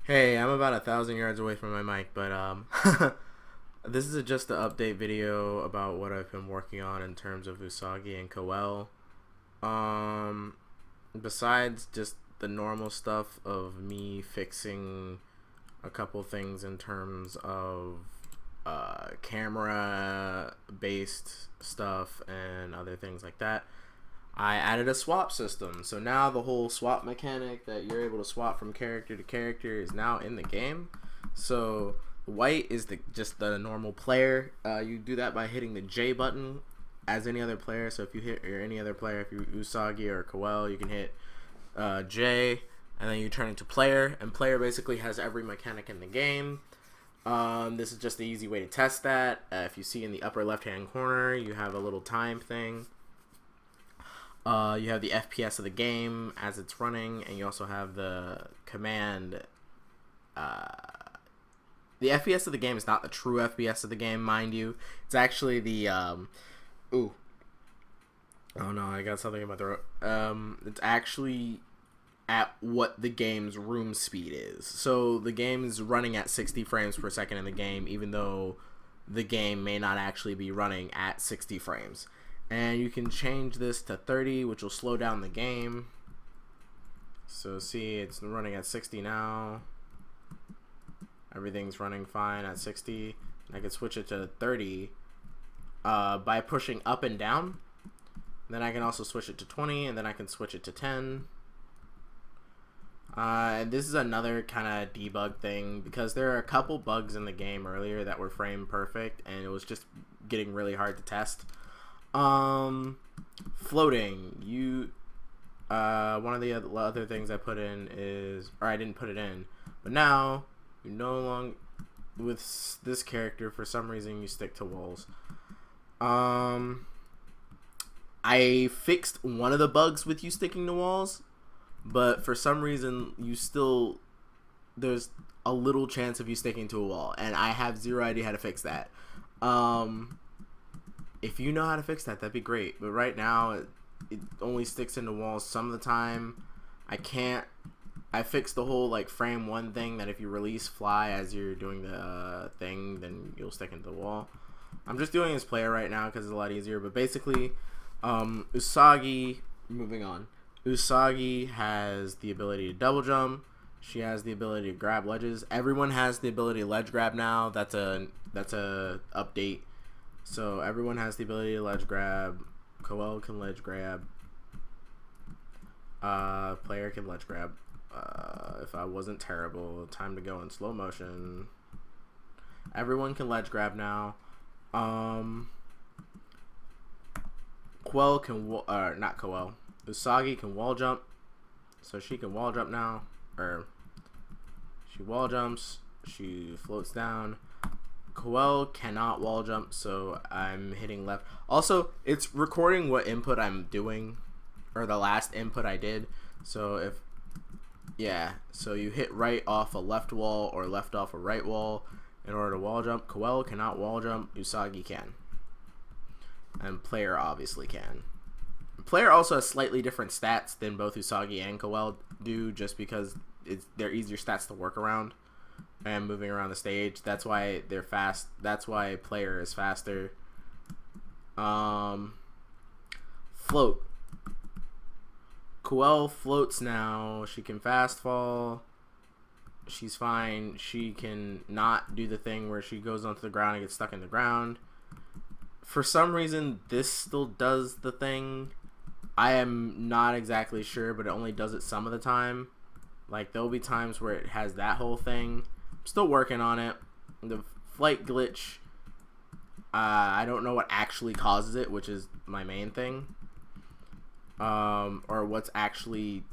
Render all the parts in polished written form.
Hey, I'm about 1,000 yards away from my mic, but this is just an update video about what I've been working on in terms of Usagi and Koel. Um, Besides just the normal stuff of me fixing a couple things in terms of camera based stuff and other things like that. I added a swap system. So now the whole swap mechanic that you're able to swap from character to character is now in the game. So white is just the normal player. You do that by hitting the J button as any other player. So if you hit or any other player, if you Usagi or Koel, you can hit J, and then you turn into player. And player basically has every mechanic in the game. This is just the easy way to test that. If you see in the upper left hand corner, you have a little time thing. You have the FPS of the game as it's running, and you also have the command. The FPS of the game is not the true FPS of the game, mind you. It's actually the ooh, oh no, I got something in my throat. It's actually at what the game's room speed is. So the game is running at 60 frames per second in the game, even though the game may not actually be running at 60 frames. And you can change this to 30, which will slow down the game. So see, it's running at 60 now. Everything's running fine at 60. I can switch it to 30 by pushing up and down. Then I can also switch it to 20, and then I can switch it to 10. And this is another kind of debug thing, because there are a couple bugs in the game earlier that were frame perfect, and it was just getting really hard to test. Floating. One of the other things I put in is, or I didn't put it in, but now you no longer, with this character, for some reason you stick to walls. I fixed one of the bugs with you sticking to walls, but for some reason there's a little chance of you sticking to a wall, and I have zero idea how to fix that. If you know how to fix that, that'd be great. But right now, it only sticks into walls some of the time. I fixed the whole like frame one thing that if you release fly as you're doing the thing, then you'll stick into the wall. I'm just doing this player right now because it's a lot easier. But basically, Usagi, moving on. Usagi has the ability to double jump. She has the ability to grab ledges. Everyone has the ability to ledge grab now. That's a update. So everyone has the ability to ledge grab. Koel can ledge grab. Player can ledge grab. If I wasn't terrible, time to go in slow motion. Everyone can ledge grab now. Koel can not Koel. Usagi can wall jump. So she can wall jump now. Or she wall jumps. She floats down. Koel cannot wall jump, so I'm hitting left. Also, it's recording what input I'm doing, or the last input I did. So so you hit right off a left wall or left off a right wall in order to wall jump. Koel cannot wall jump. Usagi can, and player obviously can. Player also has slightly different stats than both Usagi and Koel do, just because they're easier stats to work around and moving around the stage. That's why they're fast. That's why player is faster. Float. Koel floats now. She can fast fall. She's fine. She can not do the thing where she goes onto the ground and gets stuck in the ground. For some reason, this still does the thing. I am not exactly sure, but it only does it some of the time. Like, there'll be times where it has that whole thing. I'm still working on it. The flight glitch, I don't know what actually causes it, which is my main thing. Or what's actually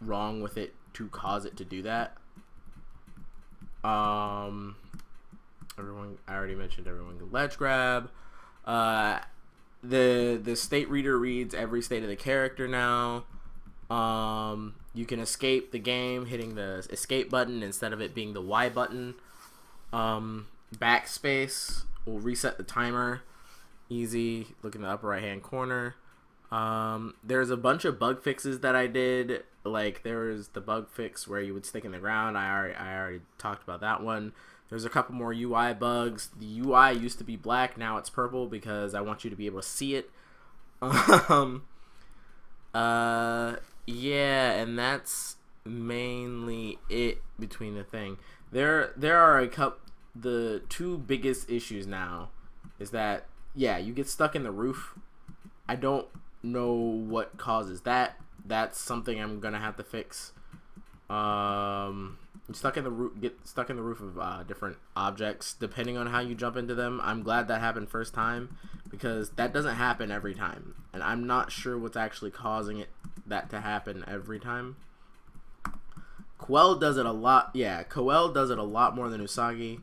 wrong with it to cause it to do that. I already mentioned everyone can ledge grab. The state reader reads every state of the character now. You can escape the game hitting the escape button instead of it being the Y button. Backspace will reset the timer. Easy. Look in the upper right hand corner. There's a bunch of bug fixes that I did. Like there was the bug fix where you would stick in the ground. I already talked about that one. There's a couple more UI bugs. The UI used to be black, now it's purple because I want you to be able to see it. Yeah, and that's mainly it between the thing. There are the two biggest issues now is that yeah, you get stuck in the roof. I don't know what causes that. That's something I'm gonna have to fix. Get stuck in the roof of different objects depending on how you jump into them. I'm glad that happened first time because that doesn't happen every time, and I'm not sure what's actually causing that to happen every time. Coel does it a lot. Yeah, Coel does it a lot more than Usagi.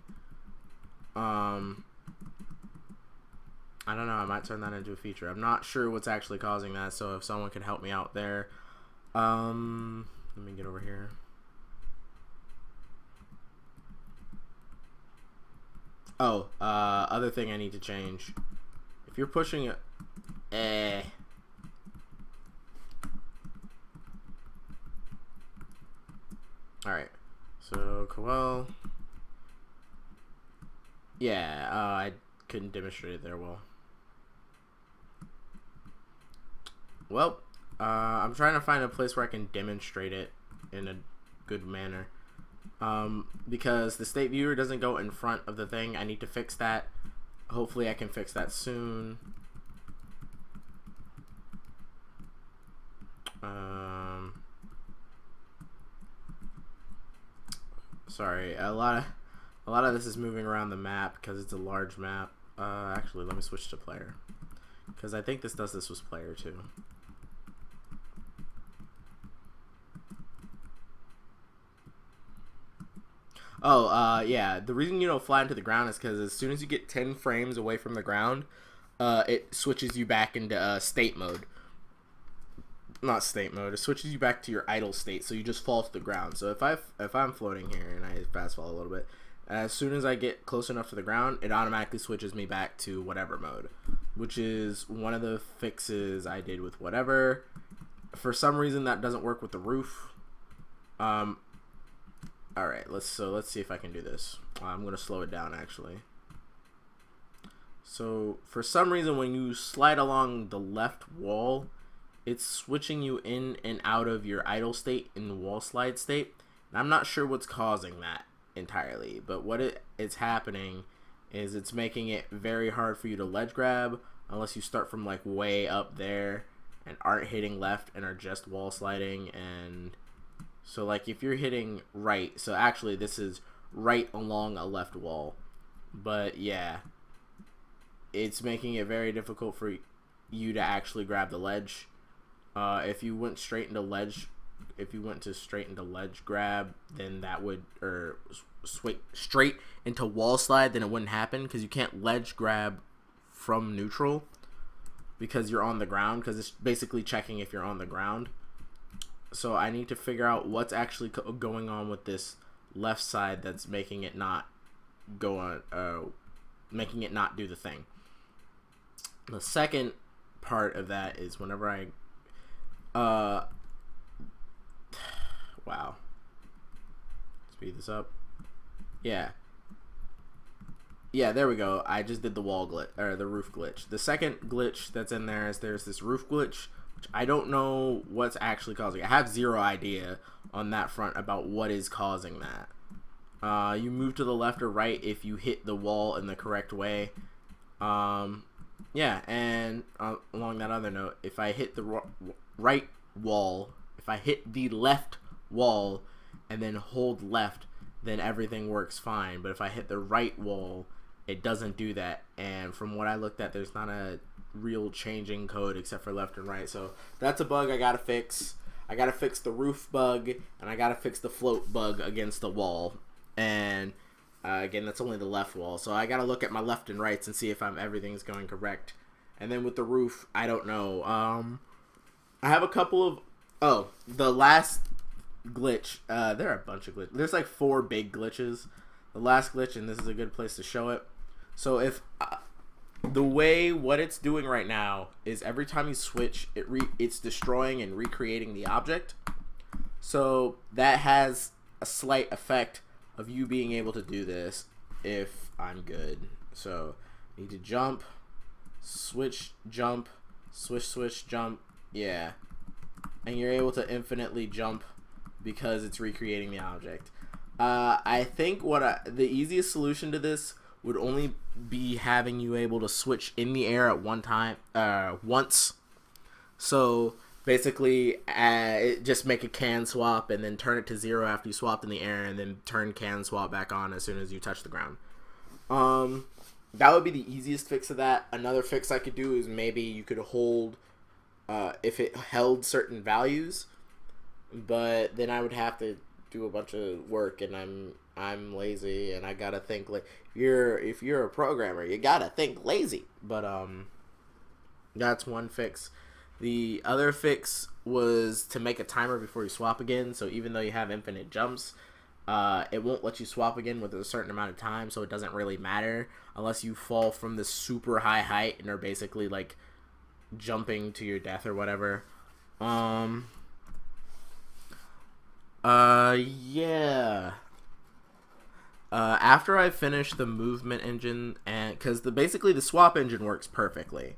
I don't know. I might turn that into a feature. I'm not sure what's actually causing that. So if someone can help me out there, let me get over here. Oh, other thing I need to change. If you're pushing it, all right. So Coel. Yeah, I couldn't demonstrate it there well. Well, I'm trying to find a place where I can demonstrate it in a good manner. Because the state viewer doesn't go in front of the thing. I need to fix that. Hopefully I can fix that soon. Sorry, a lot of this is moving around the map because it's a large map. Actually, let me switch to player because I think this does this with player too. Oh, yeah. The reason you don't fly into the ground is because as soon as you get 10 frames away from the ground, it switches you back into state mode. Not state mode. It switches you back to your idle state, so you just fall to the ground. So if I'm floating here and I fast fall a little bit, as soon as I get close enough to the ground, it automatically switches me back to whatever mode, which is one of the fixes I did with whatever. For some reason, that doesn't work with the roof. All right, let's see if I can do this. I'm gonna slow it down actually. So for some reason, when you slide along the left wall, it's switching you in and out of your idle state and wall slide state. And I'm not sure what's causing that entirely, but what it's happening is it's making it very hard for you to ledge grab unless you start from like way up there and aren't hitting left and are just wall sliding. And so like if you're hitting right, so actually this is right along a left wall, but yeah, it's making it very difficult for you to actually grab the ledge. If you went straight into ledge grab, then that would, or straight into wall slide, then it wouldn't happen because you can't ledge grab from neutral because you're on the ground, because it's basically checking if you're on the ground. So I need to figure out what's actually going on with this left side that's making it not go on, making it not do the thing. The second part of that is whenever I wow, speed this up. Yeah, there we go. I just did the wall glitch, or the roof glitch. The second glitch that's in there is there's this roof glitch, which I don't know what's actually causing. I have zero idea on that front about what is causing that. You move to the left or right if you hit the wall in the correct way. Yeah, and along that other note, if I hit the right wall, if I hit the left wall and then hold left, then everything works fine. But if I hit the right wall, it doesn't do that. And from what I looked at, there's not a real changing code except for left and right. So that's a bug I gotta fix. I gotta fix the roof bug, and I gotta fix the float bug against the wall. And again, that's only the left wall, so I gotta look at my left and rights and see if everything's going correct. And then with the roof, I don't know. I have a couple of the last glitch. There are a bunch of glitches. There's like 4 big glitches. The last glitch, and this is a good place to show it. So if The way what it's doing right now is every time you switch, it's destroying and recreating the object. So that has a slight effect of you being able to do this if I'm good. So need to jump, switch, jump, switch, jump. Yeah. And you're able to infinitely jump because it's recreating the object. I think the easiest solution to this would only be having you able to switch in the air at once. So basically, just make a can swap and then turn it to 0 after you swapped in the air, and then turn can swap back on as soon as you touch the ground. That would be the easiest fix of that. Another fix I could do is maybe you could hold, if it held certain values, but then I would have to do a bunch of work, and I'm lazy, and I gotta think like if you're a programmer, you gotta think lazy. But that's one fix. The other fix was to make a timer before you swap again. So even though you have infinite jumps, it won't let you swap again with a certain amount of time. So it doesn't really matter unless you fall from this super high height and are basically like jumping to your death or whatever. Yeah. After I finish the movement engine, and because basically the swap engine works perfectly.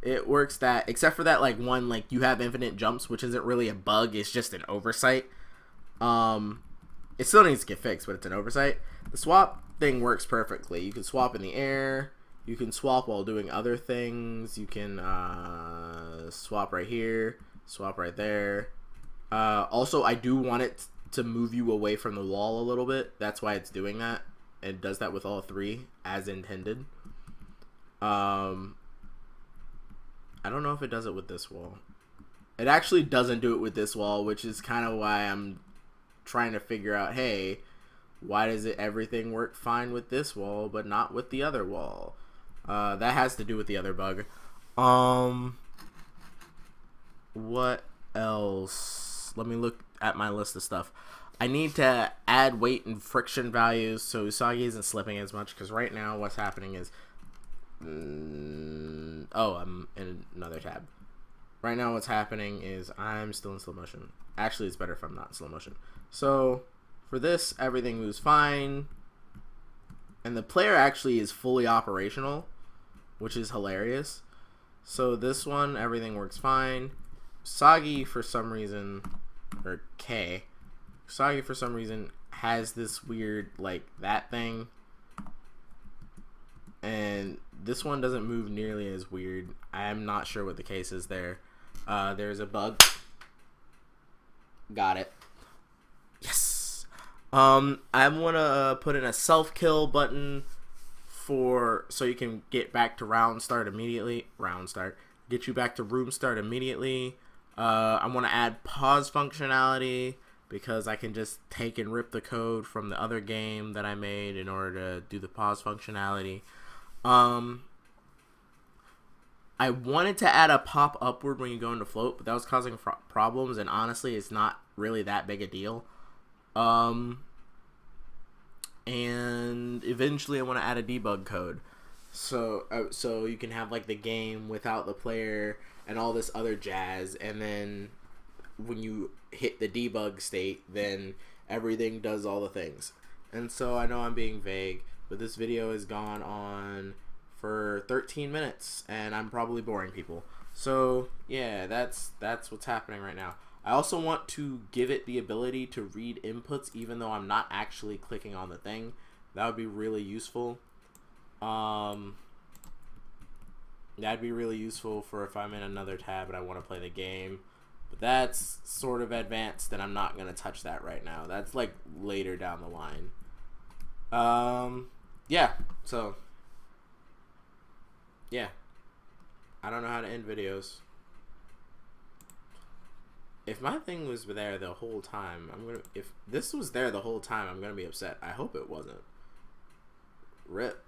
It works that, except for that like one, like you have infinite jumps, which isn't really a bug, it's just an oversight. It still needs to get fixed, but it's an oversight. The swap thing works perfectly. You can swap in the air, you can swap while doing other things, you can swap right here, swap right there. Also, I do want it to move you away from the wall a little bit. That's why it's doing that. It does that with all three, as intended. I don't know if it does it with this wall. It actually doesn't do it with this wall, which is kind of why I'm trying to figure out, hey, why does everything work fine with this wall, but not with the other wall? That has to do with the other bug. What else? Let me look at my list of stuff. I need to add weight and friction values so Usagi isn't slipping as much, because right now what's happening is... I'm in another tab. Right now what's happening is I'm still in slow motion. Actually, it's better if I'm not in slow motion. So for this, everything moves fine. And the player actually is fully operational, which is hilarious. So this one, everything works fine. Usagi, for some reason, or K, Usagi, for some reason, has this weird, like, that thing. And this one doesn't move nearly as weird. I'm not sure what the case is there. There's a bug. Got it. Yes. I'm gonna put in a self-kill button so you can get back to round start immediately. Get you back to room start immediately. I'm gonna add pause functionality because I can just take and rip the code from the other game that I made in order to do the pause functionality. I wanted to add a pop upward when you go into float, but that was causing problems, and honestly, it's not really that big a deal. And eventually I want to add a debug code. So you can have like the game without the player and all this other jazz, and then when you hit the debug state, then everything does all the things. And so I know I'm being vague, but this video has gone on for 13 minutes, and I'm probably boring people. So yeah, that's what's happening right now. I also want to give it the ability to read inputs even though I'm not actually clicking on the thing. That would be really useful. That'd be really useful for if I'm in another tab and I want to play the game. But that's sort of advanced, and I'm not going to touch that right now. That's like later down the line. Yeah, so yeah, I don't know how to end videos. If my thing was there the whole time, if this was there the whole time, I'm gonna be upset. I hope it wasn't. RIP.